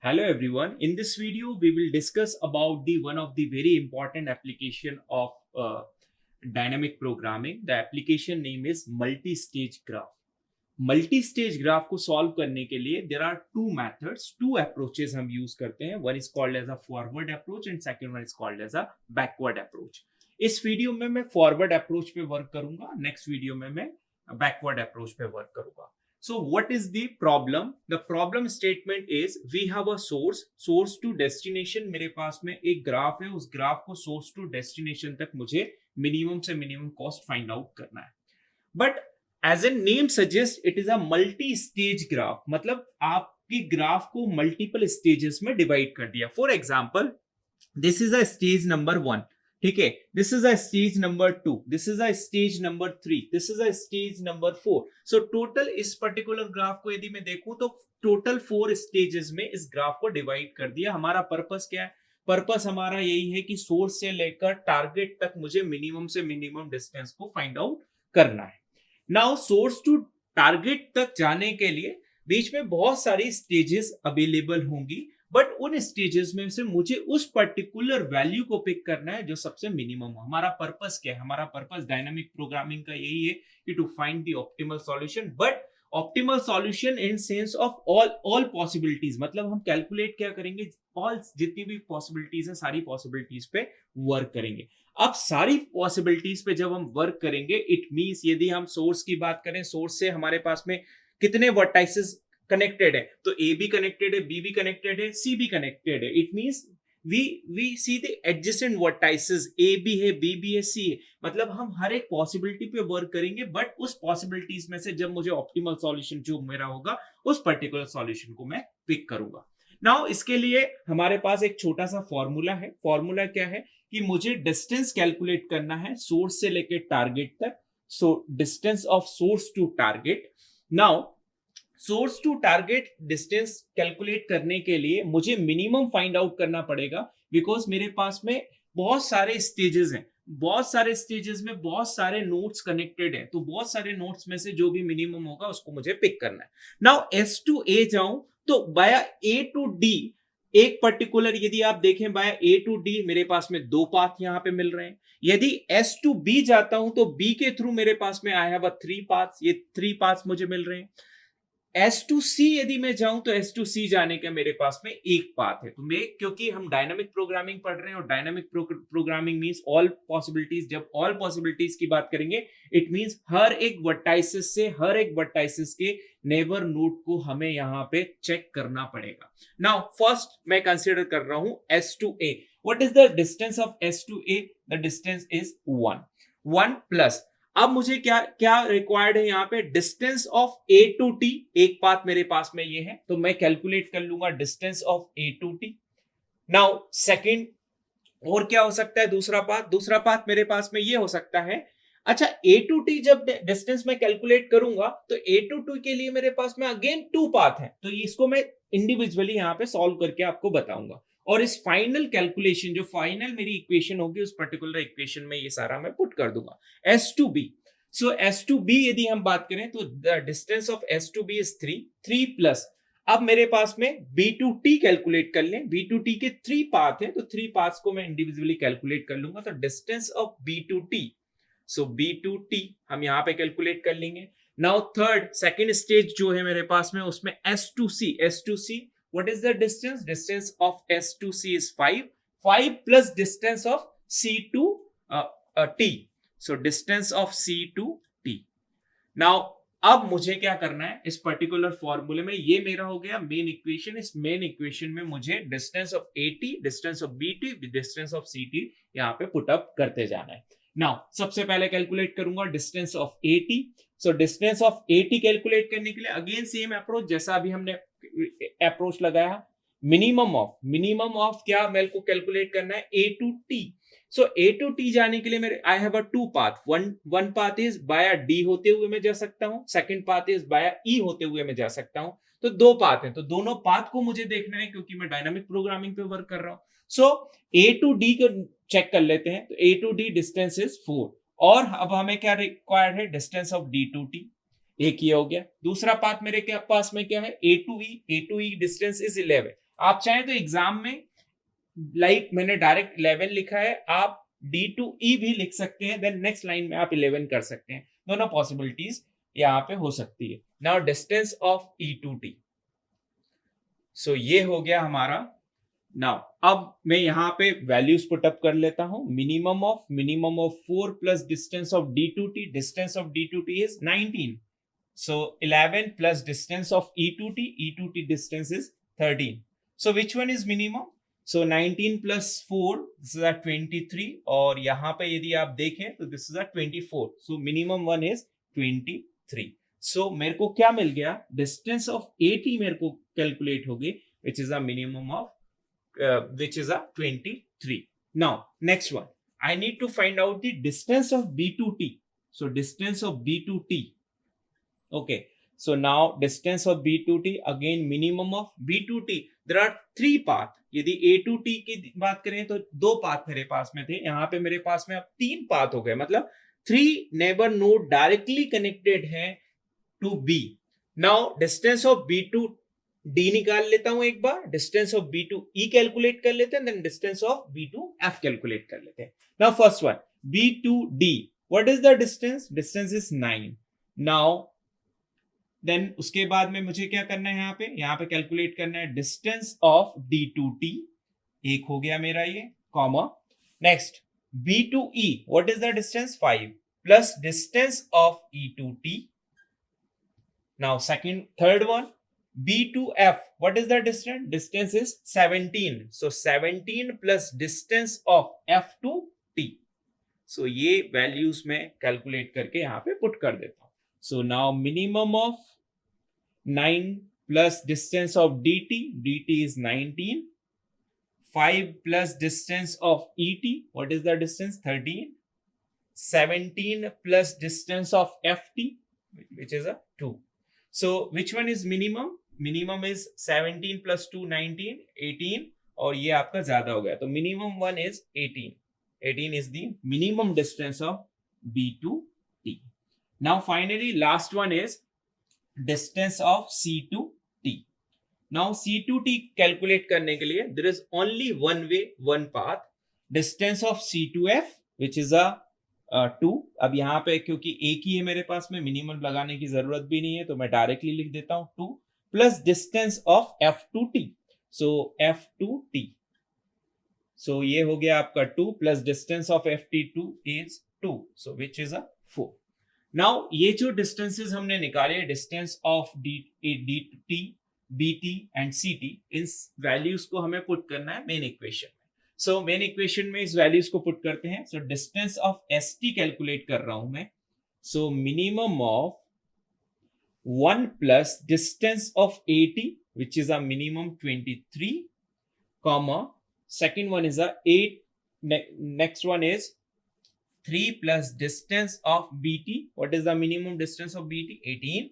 Hello everyone. In this video, we will discuss about the one of the very important application of dynamic programming. The application name is multi-stage graph. Multi-stage graph को solve करने के लिए there are two methods, two approaches हम use करते हैं. One is called as a forward approach and second one is called as a backward approach. इस video में मैं forward approach पे वर्क करूंगा. नेक्स्ट वीडियो में मैं backward approach पे वर्क करूंगा. So what is the problem? The problem statement is we have a source to destination. मेरे पास में एक ग्राफ है, उस ग्राफ को source to destination तक मुझे मिनिमम से मिनिमम कॉस्ट फाइंड आउट करना है. But as a name suggest it is a multi stage graph. मतलब आपकी ग्राफ को मल्टीपल स्टेजेस में डिवाइड कर दिया. For example, this is a stage number 1. ठीक है, this is a stage number 2, this is a stage number 3, this is a stage number 4. So total इस particular graph को यदि मैं देखूं तो टोटल 4 स्टेजेस में इस ग्राफ को डिवाइड कर दिया. हमारा पर्पस क्या है? पर्पस हमारा यही है कि सोर्स से लेकर टारगेट तक मुझे मिनिमम से मिनिमम डिस्टेंस को फाइंड आउट करना है. नाउ सोर्स टू टारगेट तक जाने के लिए बीच में बहुत सारी स्टेजेस अवेलेबल होंगी, बट उन स्टेजेस में से मुझे उस पर्टिकुलर वैल्यू को पिक करना है जो सबसे मिनिमम हो. हमारा पर्पस क्या है? हमारा पर्पस डायनामिक प्रोग्रामिंग का यही है कि to find the optimal solution. But optimal solution in sense of all possibilities. मतलब हम कैलकुलेट क्या करेंगे? ऑल जितनी भी पॉसिबिलिटीज है सारी पॉसिबिलिटीज पे वर्क करेंगे. अब सारी पॉसिबिलिटीज पे जब हम वर्क करेंगे, इट मींस यदि हम सोर्स की बात करें, सोर्स से हमारे पास में कितने वर्टाइसेस कनेक्टेड है, तो ए भी कनेक्टेड है, बी भी कनेक्टेड है, सी भी कनेक्टेड है. It means we see the adjacent vertices. A भी है, बी भी है, सी है. मतलब हम हर एक पॉसिबिलिटी पे वर्क करेंगे, बट उस पॉसिबिलिटीज में से जब मुझे ऑप्टिमल सॉल्यूशन जो मेरा होगा उस पर्टिकुलर सॉल्यूशन को मैं पिक करूंगा. नाउ इसके लिए हमारे पास एक छोटा सा फॉर्मूला है. फॉर्मूला क्या है कि मुझे डिस्टेंस कैलकुलेट करना है सोर्स से लेकर टारगेट तक. So distance of source to target. Now source to target distance calculate करने के लिए मुझे मिनिमम फाइंड आउट करना पड़ेगा, बिकॉज मेरे पास में बहुत सारे स्टेजेस हैं. बहुत सारे स्टेजेस में बहुत सारे नोड्स कनेक्टेड है, तो बहुत सारे नोड्स में से जो भी मिनिमम होगा उसको मुझे पिक करना है. नाउ एस टू ए जाऊं तो बाया ए टू डी एक पर्टिकुलर, यदि आप देखें बाया ए टू डी मेरे पास में दो पाथ यहां पे मिल रहे हैं. यदि एस टू बी जाता हूं तो बी के थ्रू मेरे पास में आई हैव अ 3 पाथ्स. ये 3 पाथ्स मुझे मिल रहे हैं. एस टू सी यदि मैं जाऊं तो एस टू सी जाने का मेरे पास में एक पाथ है. तो मैं, क्योंकि हम डायनामिक प्रोग्रामिंग पढ़ रहे हैं और dynamic programming means all possibilities. जब ऑल पॉसिबिलिटीज की बात करेंगे, इट मींस हर एक वर्टाइसिस से हर एक वर्टाइसिस के नेबर नोड को हमें यहां पे चेक करना पड़ेगा. नाउ फर्स्ट मैं कंसीडर कर रहा हूं S to A. What is the distance of S to A? The distance is 1 plus. अब मुझे क्या क्या रिक्वायर्ड है यहाँ पे? Distance of A to T. एक पाथ मेरे पास में ये है, तो मैं कैलकुलेट कर लूंगा distance of A to T. Now second, और क्या हो सकता है दूसरा पाथ? दूसरा पाथ मेरे पास में ये हो सकता है. अच्छा, ए टू टी जब डिस्टेंस में कैलकुलेट करूंगा तो ए टू टी के लिए मेरे पास में अगेन 2 पाथ है, तो इसको मैं इंडिविजुअली यहां पे सॉल्व करके आपको बताऊंगा. और इस फाइनल कैलकुलेशन, जो फाइनल मेरी इक्वेशन होगी, उस पर्टिकुलर इक्वेशन में ये सारा मैं पुट कर दूंगा. S to B. So S to B यदि हम बात करें तो the distance of S to B is 3 plus. अब मेरे पास में बी टू टी कैलकुलेट कर लें. बी टू टी के 3 पाथ है, तो 3 पाथ्स को मैं इंडिविजुअली कैलकुलेट कर लूंगा. तो distance of B to T, so B to T हम यहां पे कैलकुलेट कर लेंगे. नाउ थर्ड, सेकेंड स्टेज जो है मेरे पास में, उसमें S to C. S to C, what is the distance? Distance of S to C is 5 plus distance of C to T. So distance of C to T. Now अब मुझे क्या करना है इस पर्टिकुलर फॉर्मूले में? ये मेरा हो गया मेन इक्वेशन. इस मेन इक्वेशन में मुझे distance of A T, distance of B T, distance of C T यहाँ पे पुट अप करते जाना है. नाउ सबसे पहले कैलकुलेट करूंगा distance of A T. So distance of A T calculate करने के लिए अगेन सेम अप्रोच जैसा अभी हमने अप्रोच लगाया. मिनिमम ऑफ क्या मेरे को कैलकुलेट करना है? A to T. So A to T जाने के लिए मेरे I have a 2 path. One path is via D होते हुए मैं जा सकता हूं, सेकंड पाथ इज बाया ई होते हुए मैं जा सकता हूं. तो 2 पाथ हैं, तो दोनों पाथ को मुझे देखना है क्योंकि मैं डायनामिक प्रोग्रामिंग पे वर्क कर रहा हूं. सो ए टू डी को चेक कर लेते हैं. तो A to D distance is 4. और अब हमें क्या रिक्वायर्ड है? Distance of D to T. एक ये हो गया. दूसरा पाथ मेरे के पास में क्या है? A to E. A to E distance is 11. आप चाहें तो एग्जाम में मैंने डायरेक्ट 11 लिखा है, आप D2E भी लिख सकते हैं, देन नेक्स्ट लाइन में आप 11 कर सकते हैं। दोनों पॉसिबिलिटीज यहाँ पे हो सकती है। नाउ डिस्टेंस ऑफ E2T, सो ये हो गया हमारा। नाउ अब मैं यहाँ पे वैल्यूज पुट अप कर लेता हूं। Minimum of 4 plus distance of D2T, distance of D2T is 19, so 11 plus distance of E2T distance is 13. So which one is minimum? So 19 plus 4, this is at 23, और यहाँ पे यदि आप देखें तो this is at 24. So minimum one is 23. So मेरे को क्या मिल गया? Distance of AT मेरे को कैलकुलेट होगी, which is a minimum of which is a 23. Now next one, I need to find out the distance of B2T. So distance of B2T. Okay, so now distance of B2T, again minimum of B2T. There are 3 path. यदि A2T की बात करें तो 2 path मेरे पास में थे, यहाँ पे मेरे पास में अब 3 पाथ हो गए, मतलब 3 नेबर नोड डायरेक्टली कनेक्टेड है to B. Now distance of B2D निकाल लेता हूं एक बार, डिस्टेंस ऑफ B2E कैलकुलेट कर लेते हैं, then distance of B2F calculate कर लेते हैं। Now first one B2D, what is the distance? Distance is 9. Now then उसके बाद में मुझे क्या करना है, यहाँ पे कैलकुलेट करना है डिस्टेंस ऑफ D2T, एक हो गया मेरा ये, comma next B2E, what is the distance? 5 plus distance of E2T. Now second third one B2F, what is the distance? Distance is 17, so 17 plus distance of F2T. सो ये values में calculate करके यहाँ पे पुट कर देता हूं। So now minimum of 9 plus distance of dt is 19. 5 plus distance of ET, what is the distance? 13. 17 plus distance of FT, which is a 2. So which one is minimum? Minimum is 17 plus 2, 19, 18, और ये आपका ज्यादा हो गया, तो minimum one is 18. 18 is the minimum distance of B2T. Now finally last one is distance of C2T. Now C2T calculate करने के लिए there is only one way, one path. Distance of C2F which is a 2. अब यहाँ पे क्योंकि एक ही है मेरे पास में, मिनिमम लगाने की जरूरत भी नहीं है, तो मैं डायरेक्टली लिख देता हूँ 2 plus distance of F2T, so F2T, so ये हो गया आपका 2 plus distance of FT2 is 2, so which is a 4. Now ये जो डिस्टेंसेस हमने निकाले, distance of D2T, BT and CT, in values को हमें पुट करना है मेन इक्वेशन में। सो मेन इक्वेशन में इस वैल्यूज को पुट करते हैं। सो डिस्टेंस ऑफ ST कैलकुलेट कर रहा हूं मैं। So minimum of 1 plus distance of AT which is a minimum 23, comma second one is a 8, next one is 3 plus distance of BT. What is the minimum distance of BT? 18.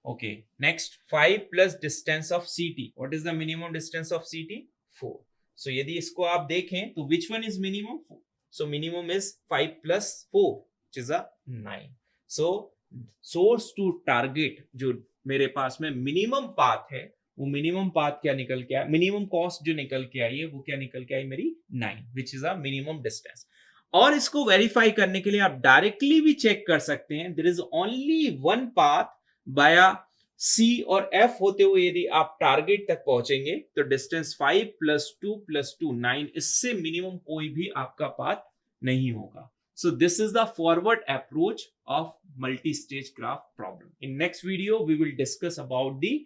Okay. Next 5 plus distance of CT. What is the minimum distance of CT? 4. So यदि इसको आप देखें तो which one is minimum? 4. So minimum is 5 plus 4 which is a 9. So source to target जो मेरे पास में minimum path है, वो minimum path क्या निकल के आया, minimum cost जो निकल के आई है वो क्या निकल के आई मेरी 9 which is a minimum distance. और इसको वेरीफाई करने के लिए आप डायरेक्टली भी चेक कर सकते हैं, there is only one path via C और F होते हुए यदि आप टारगेट तक पहुंचेंगे तो डिस्टेंस 5 प्लस 2 प्लस 2 9, इससे मिनिमम कोई भी आपका पाथ नहीं होगा। So this is the forward approach of multi stage graph problem. In next video we will discuss about the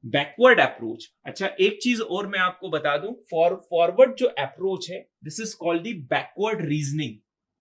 backward approach. अच्छा, एक चीज और मैं आपको बता दूं, फॉरवर्ड जो अप्रोच है this is called the backward reasoning.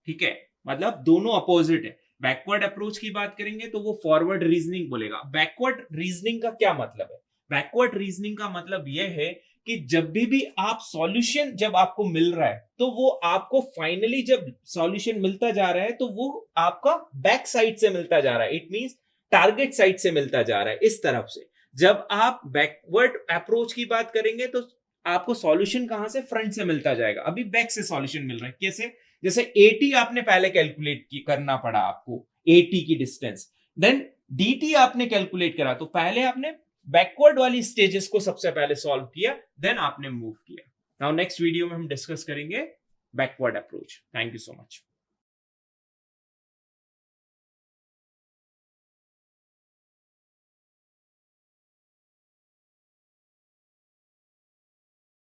ठीक है, मतलब दोनों अपोजिट है। बैकवर्ड अप्रोच की बात करेंगे तो वो फॉरवर्ड रीजनिंग बोलेगा। बैकवर्ड रीजनिंग का क्या मतलब है? बैकवर्ड रीजनिंग का मतलब यह है कि जब भी आप सॉल्यूशन जब आपको मिल रहा है तो वो आपको फाइनली जब सॉल्यूशन मिलता जा रहा है तो वो आपका बैक साइड से मिलता जा रहा है। इट मींस टारगेट साइड से मिलता जा रहा है इस तरफ से। जब आप बैकवर्ड अप्रोच की बात करेंगे तो आपको सॉल्यूशन कहां से? फ्रंट से मिलता जाएगा। अभी बैक से सॉल्यूशन मिल रहा है। कैसे? जैसे AT आपने पहले कैलकुलेट करना पड़ा आपको, AT की डिस्टेंस, देन DT आपने कैलकुलेट करा तो पहले आपने बैकवर्ड वाली स्टेजेस को सबसे पहले सॉल्व किया, देन आपने मूव किया। नाउ नेक्स्ट वीडियो में हम डिस्कस करेंगे backward approach. Thank you so much.